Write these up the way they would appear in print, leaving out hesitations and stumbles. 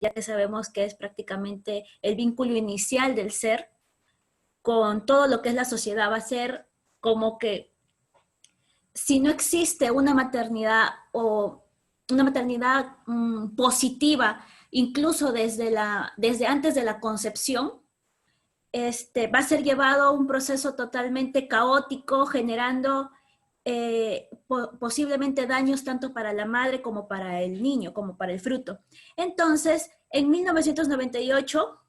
ya que sabemos que es prácticamente el vínculo inicial del ser con todo lo que es la sociedad. Va a ser como que si no existe una maternidad o una maternidad positiva, incluso desde antes de la concepción, va a ser llevado a un proceso totalmente caótico, generando posiblemente daños tanto para la madre como para el niño, como para el fruto. Entonces, en 1998,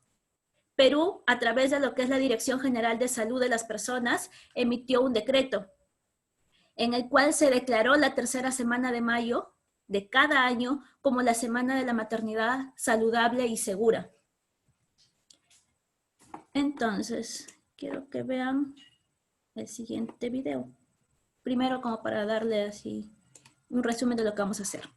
Perú, a través de lo que es la Dirección General de Salud de las Personas, emitió un decreto en el cual se declaró la tercera semana de mayo de cada año como la semana de la maternidad saludable y segura. Entonces, quiero que vean el siguiente video. Primero, como para darle así un resumen de lo que vamos a hacer.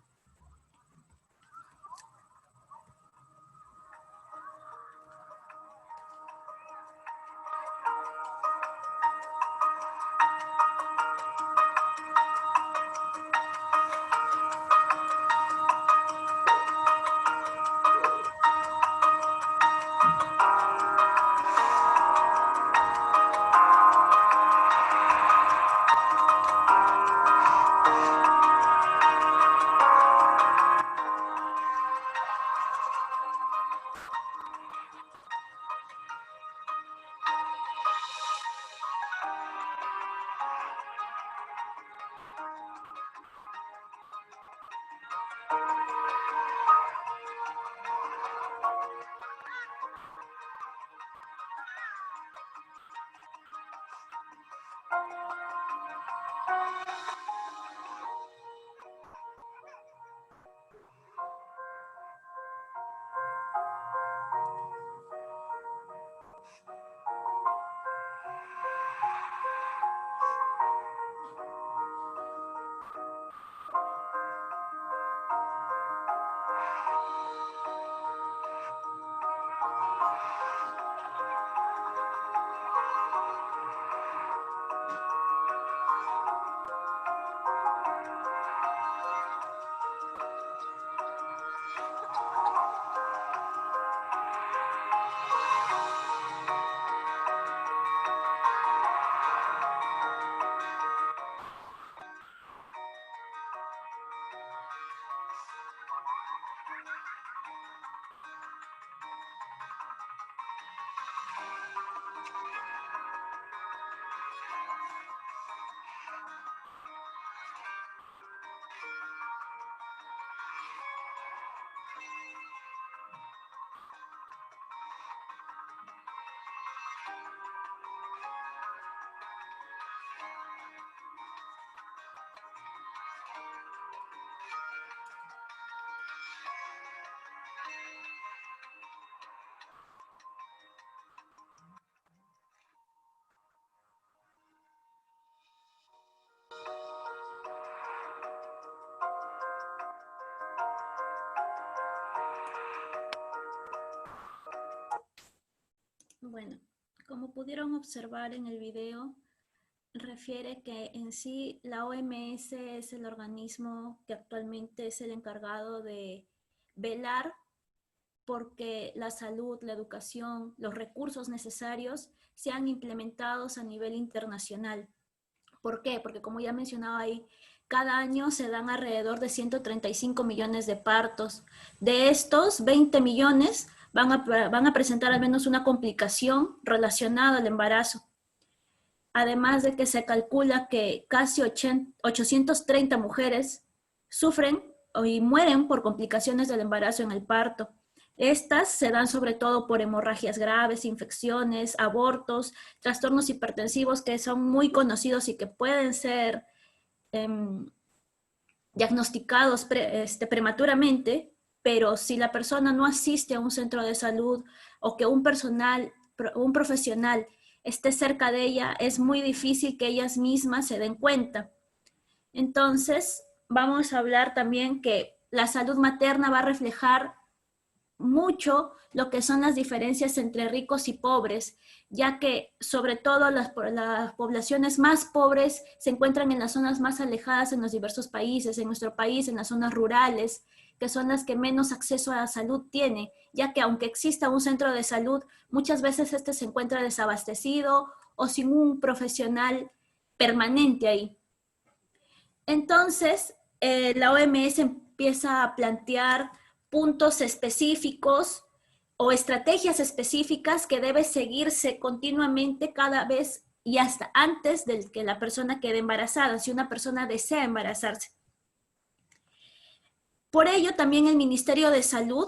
Bueno, como pudieron observar en el video, refiere que en sí la OMS es el organismo que actualmente es el encargado de velar porque la salud, la educación, los recursos necesarios sean implementados a nivel internacional. ¿Por qué? Porque como ya mencionaba ahí, cada año se dan alrededor de 135 millones de partos. De estos, 20 millones van a presentar al menos una complicación relacionada al embarazo. Además de que se calcula que casi 830 mujeres sufren y mueren por complicaciones del embarazo en el parto. Estas se dan sobre todo por hemorragias graves, infecciones, abortos, trastornos hipertensivos que son muy conocidos y que pueden ser diagnosticados prematuramente, pero si la persona no asiste a un centro de salud o que un profesional esté cerca de ella, es muy difícil que ellas mismas se den cuenta. Entonces, vamos a hablar también que la salud materna va a reflejar mucho lo que son las diferencias entre ricos y pobres, ya que sobre todo las poblaciones más pobres se encuentran en las zonas más alejadas en los diversos países, en nuestro país, en las zonas rurales, que son las que menos acceso a la salud tienen, ya que aunque exista un centro de salud, muchas veces este se encuentra desabastecido o sin un profesional permanente ahí. Entonces, la OMS empieza a plantear puntos específicos o estrategias específicas que debe seguirse continuamente cada vez y hasta antes de que la persona quede embarazada, si una persona desea embarazarse. Por ello, también el Ministerio de Salud,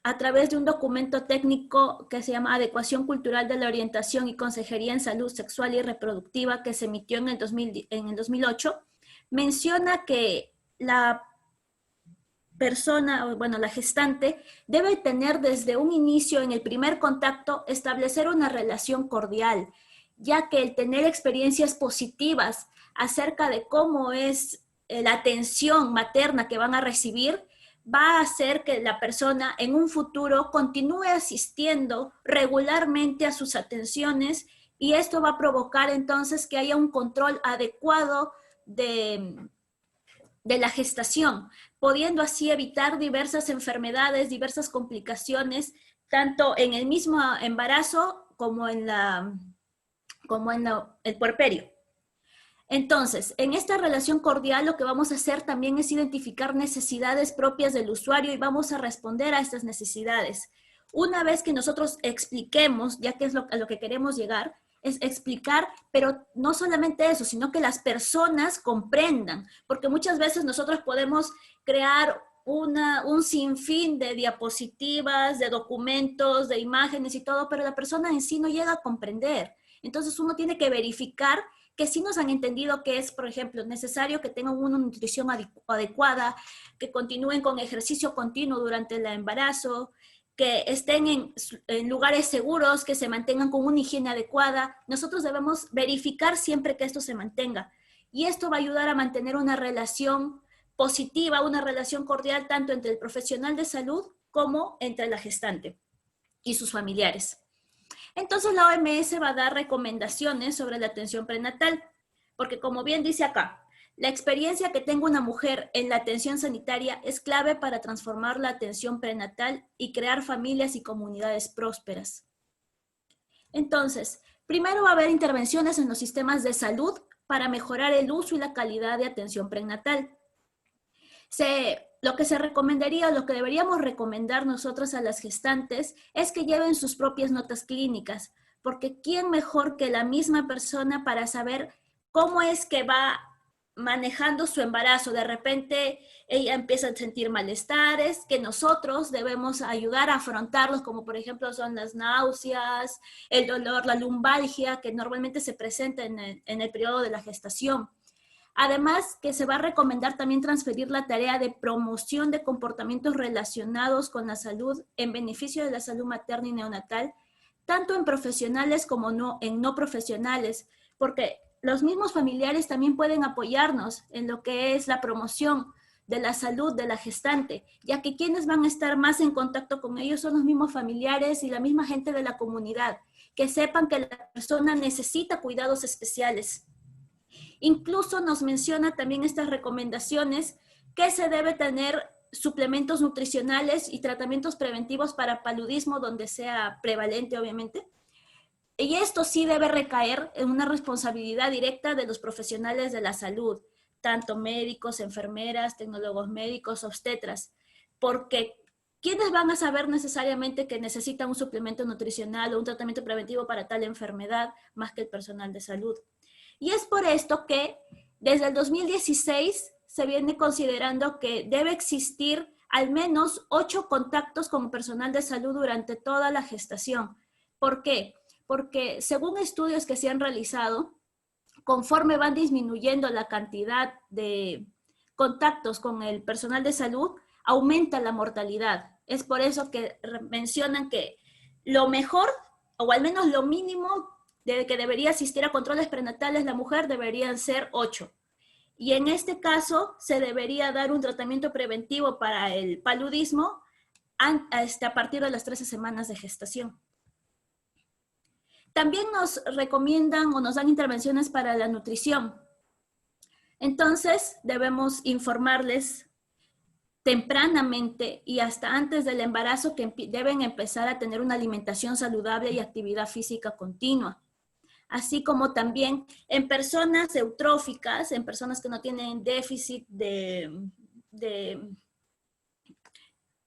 a través de un documento técnico que se llama Adecuación Cultural de la Orientación y Consejería en Salud Sexual y Reproductiva, que se emitió en el 2008, menciona que la persona, bueno, la gestante, debe tener desde un inicio, en el primer contacto, establecer una relación cordial, ya que el tener experiencias positivas acerca de cómo es la atención materna que van a recibir, va a hacer que la persona en un futuro continúe asistiendo regularmente a sus atenciones y esto va a provocar entonces que haya un control adecuado de la gestación, pudiendo así evitar diversas enfermedades, diversas complicaciones, tanto en el mismo embarazo como en el puerperio. Entonces, en esta relación cordial lo que vamos a hacer también es identificar necesidades propias del usuario y vamos a responder a estas necesidades. Una vez que nosotros expliquemos, ya que es a lo que queremos llegar, es explicar, pero no solamente eso, sino que las personas comprendan, porque muchas veces nosotros podemos crear un sinfín de diapositivas, de documentos, de imágenes y todo, pero la persona en sí no llega a comprender. Entonces uno tiene que verificar que sí nos han entendido que es, por ejemplo, necesario que tengan una nutrición adecuada, que continúen con ejercicio continuo durante el embarazo, que estén en lugares seguros, que se mantengan con una higiene adecuada. Nosotros debemos verificar siempre que esto se mantenga. Y esto va a ayudar a mantener una relación positiva, una relación cordial, tanto entre el profesional de salud como entre la gestante y sus familiares. Entonces la OMS va a dar recomendaciones sobre la atención prenatal, porque como bien dice acá, la experiencia que tenga una mujer en la atención sanitaria es clave para transformar la atención prenatal y crear familias y comunidades prósperas. Entonces, primero va a haber intervenciones en los sistemas de salud para mejorar el uso y la calidad de atención prenatal. Lo que se recomendaría, lo que deberíamos recomendar nosotros a las gestantes es que lleven sus propias notas clínicas, porque ¿quién mejor que la misma persona para saber cómo es que va manejando su embarazo? De repente ella empieza a sentir malestares que nosotros debemos ayudar a afrontarlos, como por ejemplo son las náuseas, el dolor, la lumbalgia, que normalmente se presenta en el periodo de la gestación. Además, que se va a recomendar también transferir la tarea de promoción de comportamientos relacionados con la salud en beneficio de la salud materna y neonatal, tanto en profesionales como en no profesionales, porque los mismos familiares también pueden apoyarnos en lo que es la promoción de la salud de la gestante, ya que quienes van a estar más en contacto con ellos son los mismos familiares y la misma gente de la comunidad, que sepan que la persona necesita cuidados especiales. Incluso nos menciona también estas recomendaciones que se debe tener suplementos nutricionales y tratamientos preventivos para paludismo donde sea prevalente, obviamente. Y esto sí debe recaer en una responsabilidad directa de los profesionales de la salud, tanto médicos, enfermeras, tecnólogos médicos, obstetras, porque ¿quiénes van a saber necesariamente que necesitan un suplemento nutricional o un tratamiento preventivo para tal enfermedad más que el personal de salud? Y es por esto que desde el 2016 se viene considerando que debe existir al menos 8 contactos con personal de salud durante toda la gestación. ¿Por qué? Porque según estudios que se han realizado, conforme van disminuyendo la cantidad de contactos con el personal de salud, aumenta la mortalidad. Es por eso que mencionan que lo mejor, o al menos lo mínimo, de que debería asistir a controles prenatales la mujer deberían ser 8. Y en este caso se debería dar un tratamiento preventivo para el paludismo a partir de las 13 semanas de gestación. También nos recomiendan o nos dan intervenciones para la nutrición. Entonces debemos informarles tempranamente y hasta antes del embarazo que deben empezar a tener una alimentación saludable y actividad física continua. Así como también en personas eutróficas, en personas que no tienen déficit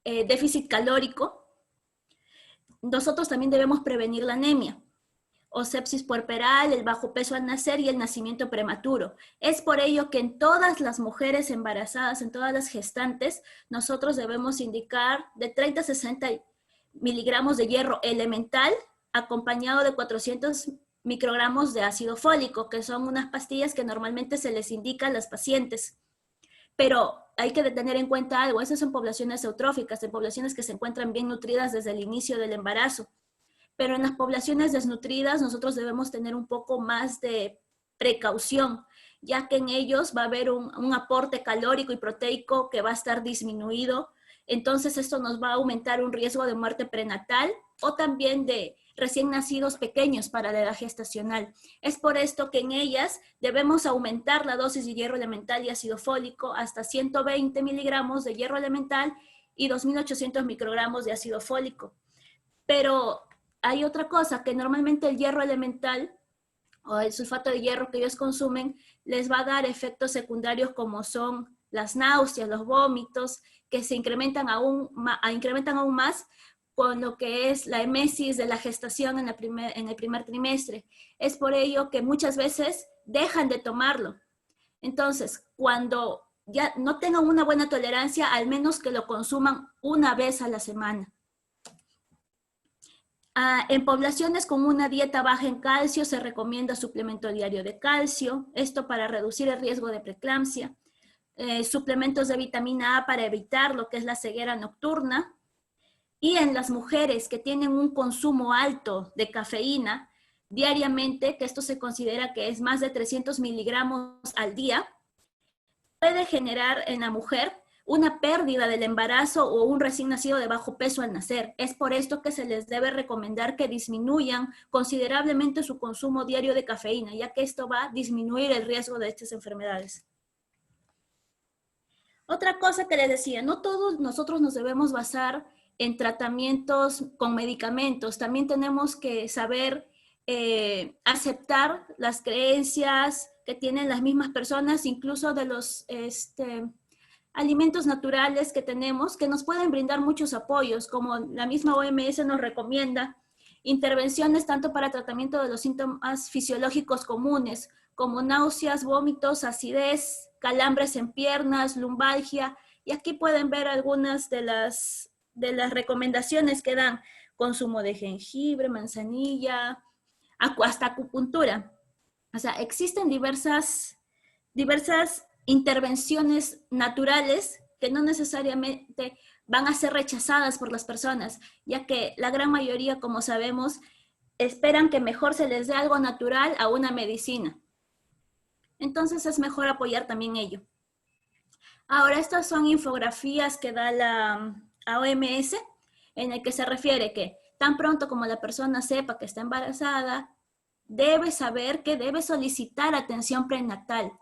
déficit calórico, nosotros también debemos prevenir la anemia o sepsis puerperal, el bajo peso al nacer y el nacimiento prematuro. Es por ello que en todas las mujeres embarazadas, en todas las gestantes, nosotros debemos indicar de 30 a 60 miligramos de hierro elemental acompañado de 400 microgramos de ácido fólico, que son unas pastillas que normalmente se les indica a las pacientes. Pero hay que tener en cuenta algo, esas son poblaciones eutróficas, en poblaciones que se encuentran bien nutridas desde el inicio del embarazo. Pero en las poblaciones desnutridas nosotros debemos tener un poco más de precaución, ya que en ellos va a haber un aporte calórico y proteico que va a estar disminuido. Entonces esto nos va a aumentar un riesgo de muerte prenatal o también de recién nacidos pequeños para la edad gestacional. Es por esto que en ellas debemos aumentar la dosis de hierro elemental y ácido fólico hasta 120 miligramos de hierro elemental y 2.800 microgramos de ácido fólico. Pero hay otra cosa, que normalmente el hierro elemental o el sulfato de hierro que ellos consumen les va a dar efectos secundarios como son las náuseas, los vómitos, que se incrementan aún más con lo que es la emesis de la gestación en el primer trimestre. Es por ello que muchas veces dejan de tomarlo. Entonces, cuando ya no tengan una buena tolerancia, al menos que lo consuman una vez a la semana. En poblaciones con una dieta baja en calcio se recomienda suplemento diario de calcio, esto para reducir el riesgo de preeclampsia, suplementos de vitamina A para evitar lo que es la ceguera nocturna, y en las mujeres que tienen un consumo alto de cafeína diariamente, que esto se considera que es más de 300 miligramos al día, puede generar en la mujer una pérdida del embarazo o un recién nacido de bajo peso al nacer. Es por esto que se les debe recomendar que disminuyan considerablemente su consumo diario de cafeína, ya que esto va a disminuir el riesgo de estas enfermedades. Otra cosa que les decía, no todos nosotros nos debemos basar en tratamientos con medicamentos, también tenemos que saber aceptar las creencias que tienen las mismas personas, incluso de los alimentos naturales que tenemos, que nos pueden brindar muchos apoyos, como la misma OMS nos recomienda, intervenciones tanto para tratamiento de los síntomas fisiológicos comunes, como náuseas, vómitos, acidez, calambres en piernas, lumbalgia, y aquí pueden ver algunas de las recomendaciones que dan: consumo de jengibre, manzanilla, hasta acupuntura. O sea, existen diversas intervenciones naturales que no necesariamente van a ser rechazadas por las personas, ya que la gran mayoría, como sabemos, esperan que mejor se les dé algo natural a una medicina. Entonces es mejor apoyar también ello. Ahora, estas son infografías que da la OMS, en el que se refiere que tan pronto como la persona sepa que está embarazada, debe saber que debe solicitar atención prenatal,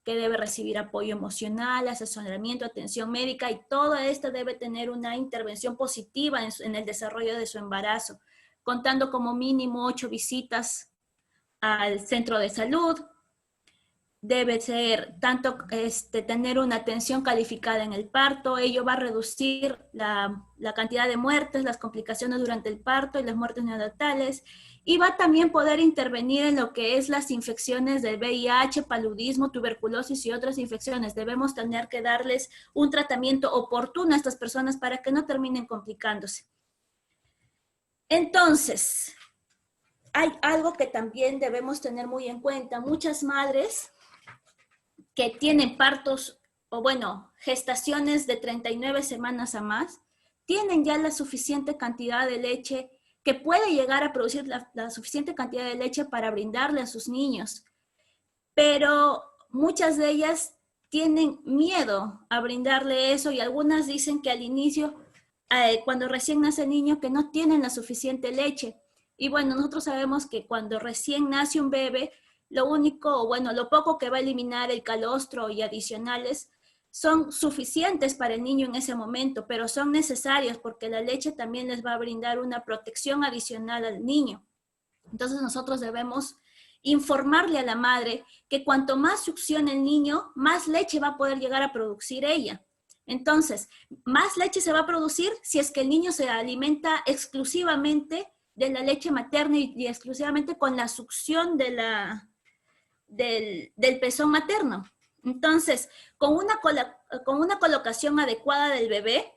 que debe recibir apoyo emocional, asesoramiento, atención médica, y todo esto debe tener una intervención positiva en el desarrollo de su embarazo, contando como mínimo 8 visitas al centro de salud. Debe ser tanto tener una atención calificada en el parto. Ello va a reducir la cantidad de muertes, las complicaciones durante el parto y las muertes neonatales, y va a también poder intervenir en lo que es las infecciones del VIH, paludismo, tuberculosis y otras infecciones. Debemos tener que darles un tratamiento oportuno a estas personas para que no terminen complicándose. Entonces, hay algo que también debemos tener muy en cuenta. Muchas madres que tienen partos, o bueno, gestaciones de 39 semanas a más, tienen ya la suficiente cantidad de leche, que puede llegar a producir la suficiente cantidad de leche para brindarle a sus niños. Pero muchas de ellas tienen miedo a brindarle eso, y algunas dicen que al inicio, cuando recién nace el niño, que no tienen la suficiente leche. Y bueno, nosotros sabemos que cuando recién nace un bebé, lo único, bueno, lo poco que va a eliminar el calostro y adicionales son suficientes para el niño en ese momento, pero son necesarias porque la leche también les va a brindar una protección adicional al niño. Entonces nosotros debemos informarle a la madre que cuanto más succione el niño, más leche va a poder llegar a producir ella. Entonces, más leche se va a producir si es que el niño se alimenta exclusivamente de la leche materna y exclusivamente con la succión del pezón materno. Entonces, con una colocación adecuada del bebé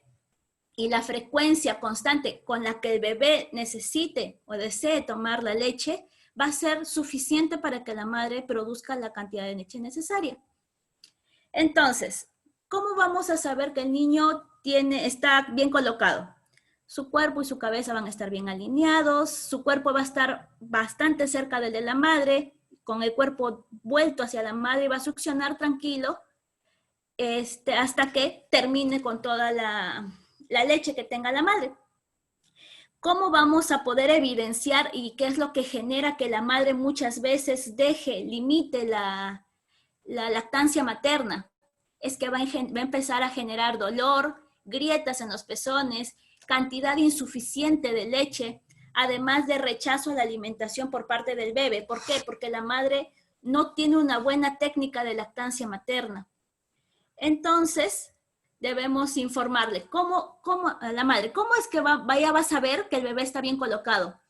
y la frecuencia constante con la que el bebé necesite o desee tomar la leche, va a ser suficiente para que la madre produzca la cantidad de leche necesaria. Entonces, ¿cómo vamos a saber que el niño está bien colocado? Su cuerpo y su cabeza van a estar bien alineados, su cuerpo va a estar bastante cerca del de la madre, con el cuerpo vuelto hacia la madre y va a succionar tranquilo hasta que termine con toda la leche que tenga la madre. ¿Cómo vamos a poder evidenciar y qué es lo que genera que la madre muchas veces limite la lactancia materna? Es que va a empezar a generar dolor, grietas en los pezones, cantidad insuficiente de leche, además de rechazo a la alimentación por parte del bebé. ¿Por qué? Porque la madre no tiene una buena técnica de lactancia materna. Entonces, debemos informarle a la madre, ¿cómo es que va a saber que el bebé está bien colocado?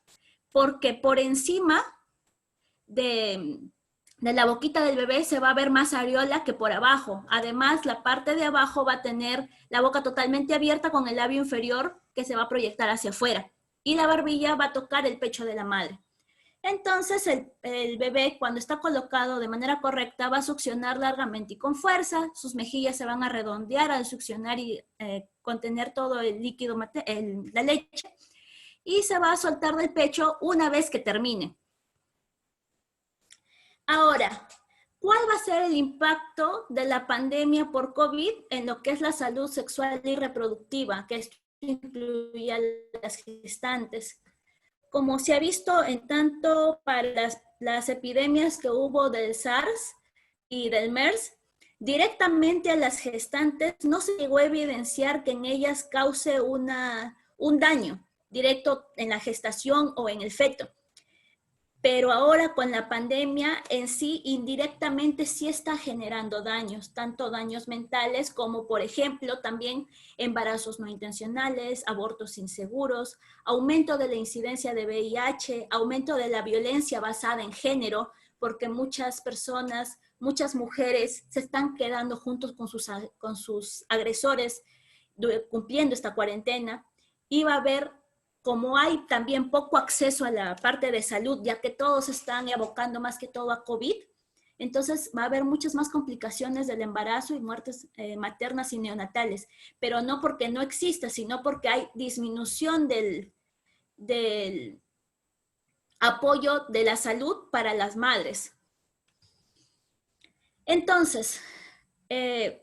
Porque por encima de la boquita del bebé se va a ver más areola que por abajo. Además, la parte de abajo va a tener la boca totalmente abierta con el labio inferior que se va a proyectar hacia afuera. Y la barbilla va a tocar el pecho de la madre. Entonces, el bebé, cuando está colocado de manera correcta, va a succionar largamente y con fuerza. Sus mejillas se van a redondear al succionar y contener todo el líquido, la leche. Y se va a soltar del pecho una vez que termine. Ahora, ¿cuál va a ser el impacto de la pandemia por COVID en lo que es la salud sexual y reproductiva? Que esto incluye a las gestantes. Como se ha visto en tanto para las epidemias que hubo del SARS y del MERS, directamente a las gestantes no se llegó a evidenciar que en ellas cause un daño directo en la gestación o en el feto. Pero ahora con la pandemia en sí, indirectamente sí está generando daños, tanto daños mentales como, por ejemplo, también embarazos no intencionales, abortos inseguros, aumento de la incidencia de VIH, aumento de la violencia basada en género, porque muchas personas, muchas mujeres se están quedando juntos con sus agresores cumpliendo esta cuarentena, y va a haber, como hay también poco acceso a la parte de salud, ya que todos están abocando más que todo a COVID, entonces va a haber muchas más complicaciones del embarazo y muertes maternas y neonatales, pero no porque no exista, sino porque hay disminución del apoyo de la salud para las madres. Entonces,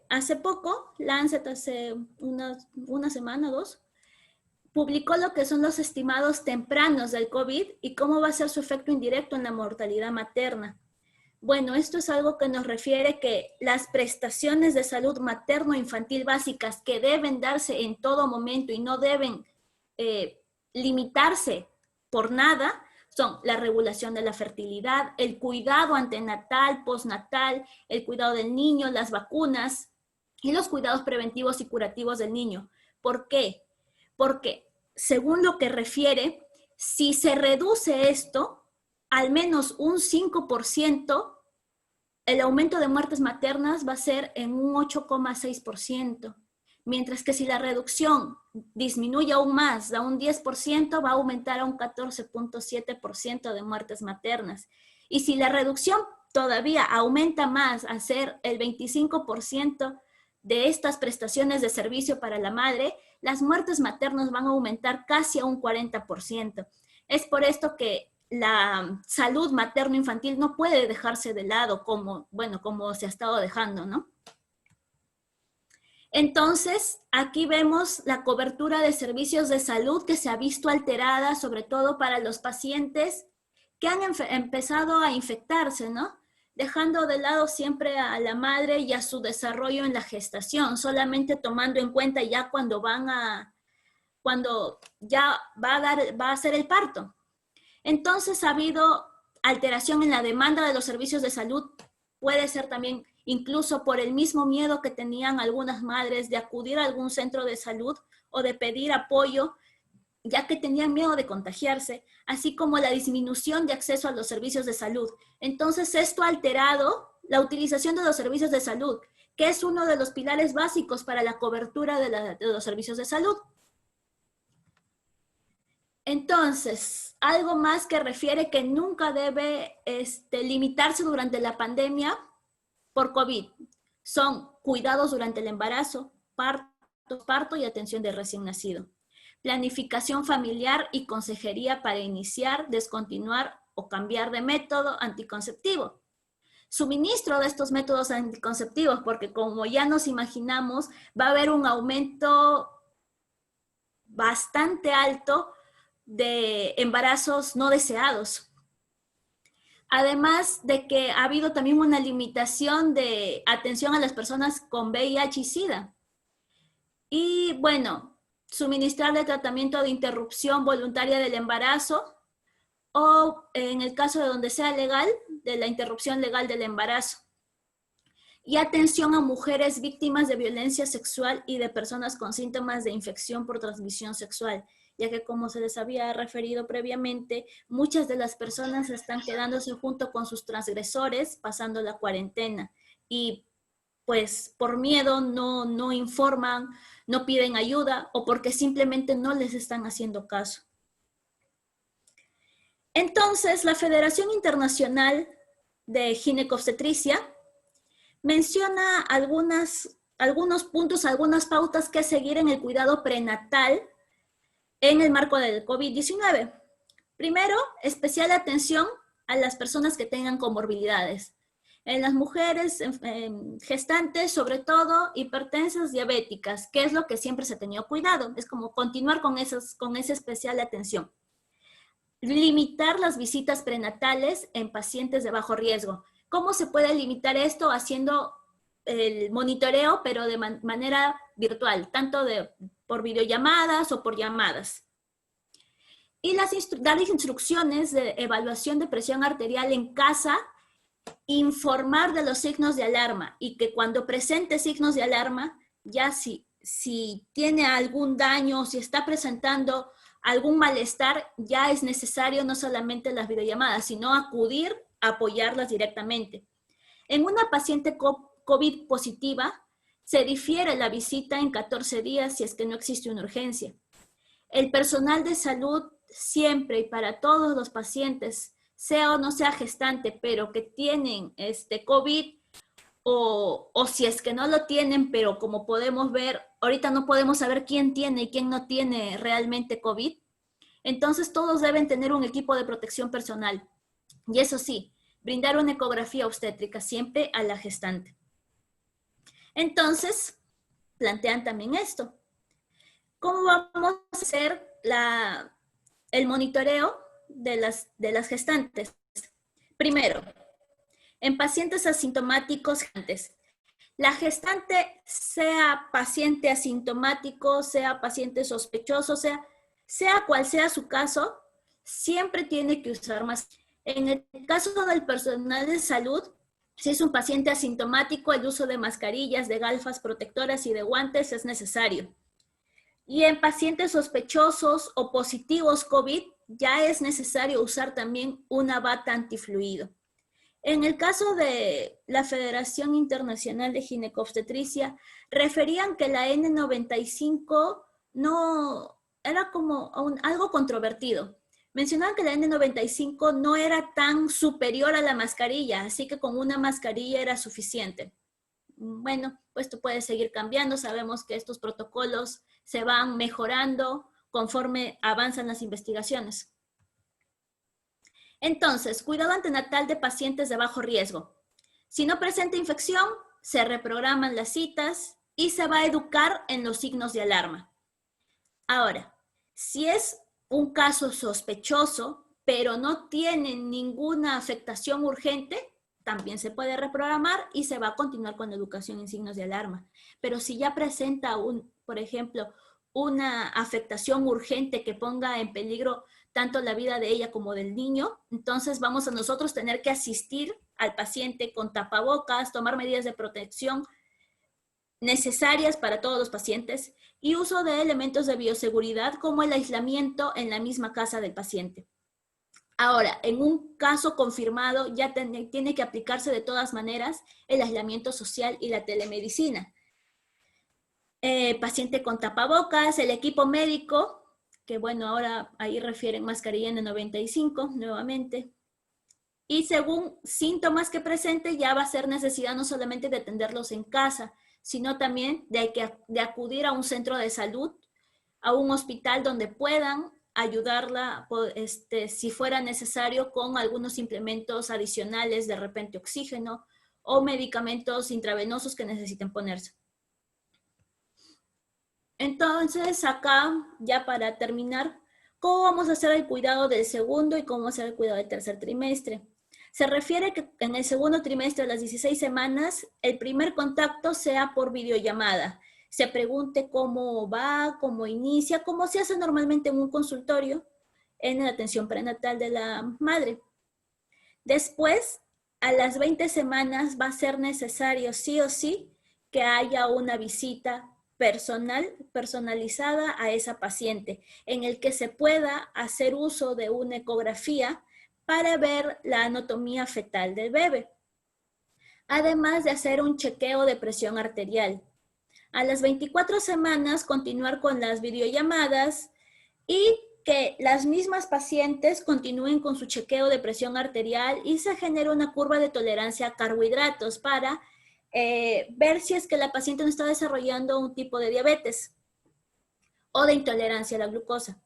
hace poco, Lancet, hace una semana o dos, publicó lo que son los estimados tempranos del COVID y cómo va a ser su efecto indirecto en la mortalidad materna. Bueno, esto es algo que nos refiere que las prestaciones de salud materno-infantil básicas que deben darse en todo momento y no deben limitarse por nada, son la regulación de la fertilidad, el cuidado antenatal, postnatal, el cuidado del niño, las vacunas y los cuidados preventivos y curativos del niño. ¿Por qué? Porque, según lo que refiere, si se reduce esto, al menos un 5%, el aumento de muertes maternas va a ser en un 8,6%, mientras que si la reducción disminuye aún más, da un 10%, va a aumentar a un 14,7% de muertes maternas. Y si la reducción todavía aumenta más, a ser el 25% de estas prestaciones de servicio para la madre, las muertes maternas van a aumentar casi a un 40%. Es por esto que la salud materno-infantil no puede dejarse de lado como se ha estado dejando, ¿no? Entonces, aquí vemos la cobertura de servicios de salud que se ha visto alterada, sobre todo para los pacientes que han empezado a infectarse, ¿no? dejando de lado siempre a la madre y a su desarrollo en la gestación, solamente tomando en cuenta ya cuando ya va a ser el parto. Entonces ha habido alteración en la demanda de los servicios de salud, puede ser también incluso por el mismo miedo que tenían algunas madres de acudir a algún centro de salud o de pedir apoyo, ya que tenían miedo de contagiarse, así como la disminución de acceso a los servicios de salud. Entonces, esto ha alterado la utilización de los servicios de salud, que es uno de los pilares básicos para la cobertura de los servicios de salud. Entonces, algo más que refiere que nunca debe limitarse durante la pandemia por COVID. Son cuidados durante el embarazo, parto y atención de recién nacido. Planificación familiar y consejería para iniciar, descontinuar o cambiar de método anticonceptivo. Suministro de estos métodos anticonceptivos, porque como ya nos imaginamos, va a haber un aumento bastante alto de embarazos no deseados. Además de que ha habido también una limitación de atención a las personas con VIH y SIDA. Y bueno, suministrarle tratamiento de interrupción voluntaria del embarazo o en el caso de donde sea legal, de la interrupción legal del embarazo. Y atención a mujeres víctimas de violencia sexual y de personas con síntomas de infección por transmisión sexual, ya que como se les había referido previamente, muchas de las personas están quedándose junto con sus transgresores pasando la cuarentena y pues por miedo no informan, no piden ayuda o porque simplemente no les están haciendo caso. Entonces, la Federación Internacional de Ginecobstetricia menciona algunos puntos, algunas pautas que seguir en el cuidado prenatal en el marco del COVID-19. Primero, especial atención a las personas que tengan comorbilidades. En las mujeres gestantes, sobre todo hipertensas, diabéticas, que es lo que siempre se ha tenido cuidado. Es como continuar con esa especial atención. Limitar las visitas prenatales en pacientes de bajo riesgo. ¿Cómo se puede limitar esto? Haciendo el monitoreo, pero de manera virtual, tanto por videollamadas o por llamadas. Y dar instrucciones de evaluación de presión arterial en casa, informar de los signos de alarma y que cuando presente signos de alarma, ya si tiene algún daño, si está presentando algún malestar, ya es necesario no solamente las videollamadas, sino acudir a apoyarlas directamente. En una paciente COVID positiva, se difiere la visita en 14 días si es que no existe una urgencia. El personal de salud siempre y para todos los pacientes, sea o no sea gestante, pero que tienen COVID o si es que no lo tienen, pero como podemos ver, ahorita no podemos saber quién tiene y quién no tiene realmente COVID, entonces todos deben tener un equipo de protección personal. Y eso sí, brindar una ecografía obstétrica siempre a la gestante. Entonces, plantean también esto. ¿Cómo vamos a hacer el monitoreo de las gestantes? Primero, en pacientes asintomáticos, la gestante, sea paciente asintomático, sea paciente sospechoso, sea cual sea su caso, siempre tiene que usar mascarilla. En el caso del personal de salud, si es un paciente asintomático, el uso de mascarillas, de gafas protectoras y de guantes es necesario. Y en pacientes sospechosos o positivos COVID, ya es necesario usar también una bata antifluido. En el caso de la Federación Internacional de Ginecobstetricia, referían que la N95 no era como algo controvertido. Mencionaban que la N95 no era tan superior a la mascarilla, así que con una mascarilla era suficiente. Bueno, pues esto puede seguir cambiando. Sabemos que estos protocolos se van mejorando conforme avanzan las investigaciones. Entonces, cuidado antenatal de pacientes de bajo riesgo. Si no presenta infección, se reprograman las citas y se va a educar en los signos de alarma. Ahora, si es un caso sospechoso, pero no tiene ninguna afectación urgente, también se puede reprogramar y se va a continuar con la educación en signos de alarma. Pero si ya presenta, por ejemplo, una afectación urgente que ponga en peligro tanto la vida de ella como del niño, entonces vamos a nosotros tener que asistir al paciente con tapabocas, tomar medidas de protección necesarias para todos los pacientes y uso de elementos de bioseguridad como el aislamiento en la misma casa del paciente. Ahora, en un caso confirmado, ya tiene que aplicarse de todas maneras el aislamiento social y la telemedicina. Paciente con tapabocas, el equipo médico, que bueno, ahora ahí refieren mascarilla N95 nuevamente. Y según síntomas que presente, ya va a ser necesidad no solamente de atenderlos en casa, sino también de acudir a un centro de salud, a un hospital donde puedan ayudarla, si fuera necesario, con algunos implementos adicionales, de repente oxígeno o medicamentos intravenosos que necesiten ponerse. Entonces, acá, ya para terminar, ¿cómo vamos a hacer el cuidado del segundo y cómo hacer el cuidado del tercer trimestre? Se refiere que en el segundo trimestre, de las 16 semanas, el primer contacto sea por videollamada. Se pregunte cómo va, cómo inicia, cómo se hace normalmente en un consultorio en la atención prenatal de la madre. Después, a las 20 semanas va a ser necesario sí o sí que haya una visita personalizada a esa paciente, en el que se pueda hacer uso de una ecografía para ver la anatomía fetal del bebé, además de hacer un chequeo de presión arterial. A las 24 semanas continuar con las videollamadas y que las mismas pacientes continúen con su chequeo de presión arterial y se genere una curva de tolerancia a carbohidratos para ver si es que la paciente no está desarrollando un tipo de diabetes o de intolerancia a la glucosa.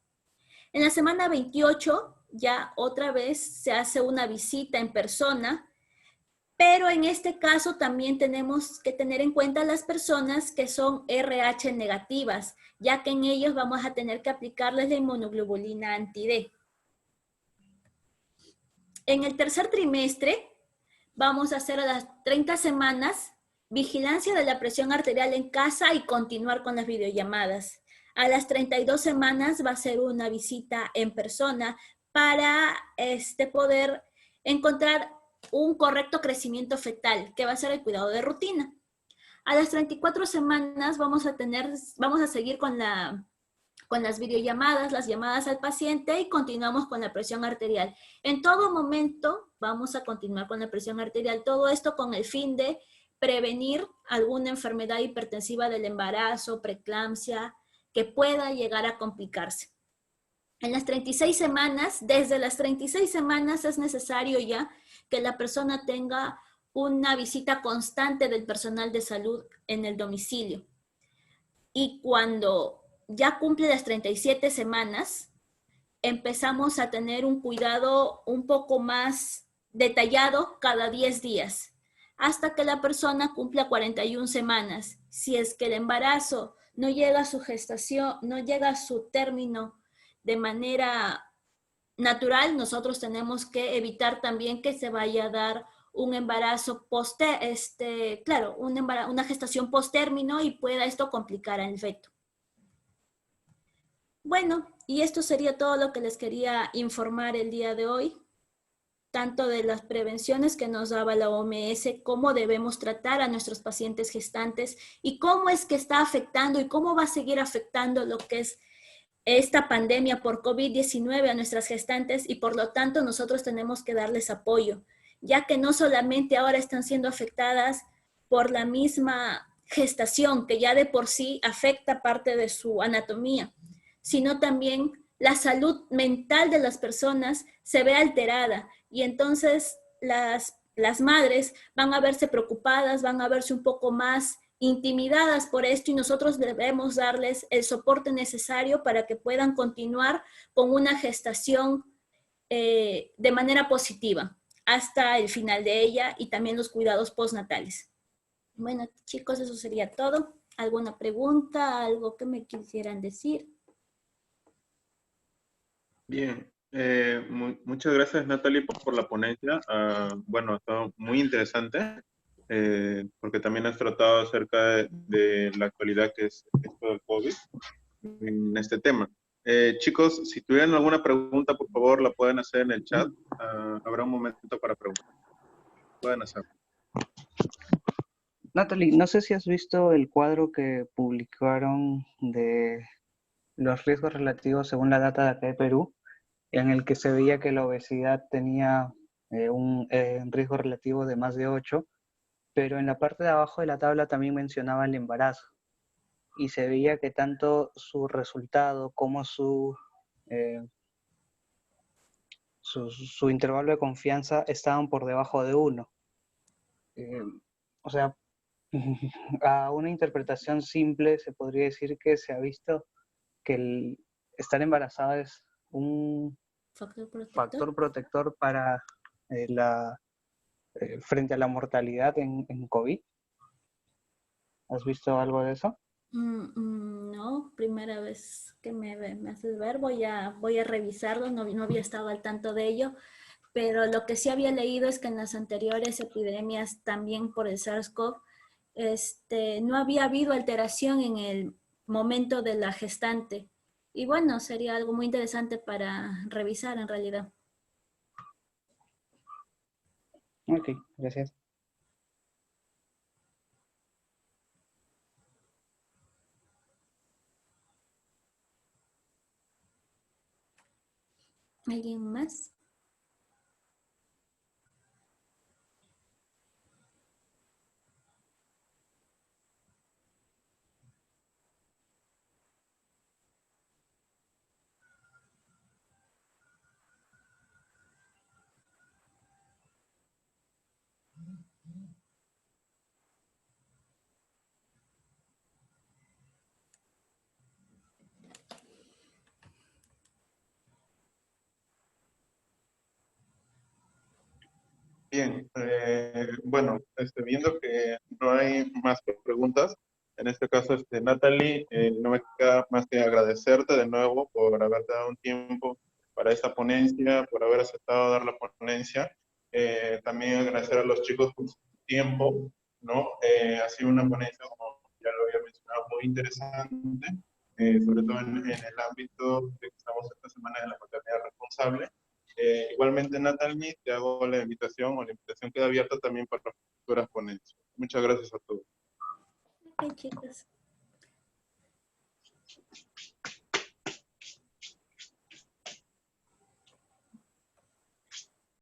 En la semana 28 ya otra vez se hace una visita en persona, pero en este caso también tenemos que tener en cuenta las personas que son RH negativas, ya que en ellos vamos a tener que aplicarles la inmunoglobulina anti-D. En el tercer trimestre vamos a hacer a las 30 semanas vigilancia de la presión arterial en casa y continuar con las videollamadas. A las 32 semanas va a ser una visita en persona para poder encontrar un correcto crecimiento fetal, que va a ser el cuidado de rutina. A las 34 semanas vamos a seguir con las videollamadas, las llamadas al paciente y continuamos con la presión arterial. En todo momento vamos a continuar con la presión arterial, todo esto con el fin de prevenir alguna enfermedad hipertensiva del embarazo, preeclampsia, que pueda llegar a complicarse. En las 36 semanas, desde las 36 semanas es necesario ya que la persona tenga una visita constante del personal de salud en el domicilio. Y cuando ya cumple las 37 semanas, empezamos a tener un cuidado un poco más detallado cada 10 días, hasta que la persona cumpla 41 semanas. Si es que el embarazo no llega a su gestación, no llega a su término de manera natural, nosotros tenemos que evitar también que se vaya a dar un embarazo una gestación post-término y pueda esto complicar al feto. Bueno, y esto sería todo lo que les quería informar el día de hoy, tanto de las prevenciones que nos daba la OMS, cómo debemos tratar a nuestros pacientes gestantes y cómo es que está afectando y cómo va a seguir afectando lo que es esta pandemia por COVID-19 a nuestras gestantes y por lo tanto nosotros tenemos que darles apoyo, ya que no solamente ahora están siendo afectadas por la misma gestación, que ya de por sí afecta parte de su anatomía, sino también la salud mental de las personas se ve alterada y entonces las madres van a verse preocupadas, van a verse un poco más intimidadas por esto y nosotros debemos darles el soporte necesario para que puedan continuar con una gestación de manera positiva hasta el final de ella y también los cuidados postnatales. Bueno, chicos, eso sería todo. ¿Alguna pregunta? ¿Algo que me quisieran decir? Bien, Muchas gracias, Natalie, por la ponencia. Bueno, ha estado muy interesante, porque también has tratado acerca de la actualidad que es esto del COVID en este tema. Chicos, si tuvieran alguna pregunta, por favor, la pueden hacer en el chat. Habrá un momento para preguntar. Pueden hacer. Natalie, no sé si has visto el cuadro que publicaron de los riesgos relativos según la data de acá de Perú, en el que se veía que la obesidad tenía un riesgo relativo de más de 8, pero en la parte de abajo de la tabla también mencionaba el embarazo, y se veía que tanto su resultado como eh, su intervalo de confianza estaban por debajo de 1. O sea, a una interpretación simple se podría decir que se ha visto que el estar embarazada es un Factor protector. factor protector para frente a la mortalidad en COVID. ¿Has visto algo de eso? No, primera vez que me haces ver, voy a revisarlo, no había estado al tanto de ello, pero lo que sí había leído es que en las anteriores epidemias también por el SARS-CoV, no había habido alteración en el momento de la gestante. Y bueno, sería algo muy interesante para revisar en realidad. Ok, gracias. ¿Alguien más? Bien, bueno, viendo que no hay más preguntas, en este caso, Natalie, no me queda más que agradecerte de nuevo por haberte dado un tiempo para esta ponencia, por haber aceptado dar la ponencia. También agradecer a los chicos por su tiempo, ¿no? Ha sido una ponencia, como ya lo había mencionado, muy interesante, sobre todo en el ámbito de que estamos esta semana de la maternidad responsable. Igualmente, Natalie, te hago la invitación, o la invitación queda abierta también para futuras ponencias. Muchas gracias a todos. Ok, chicos.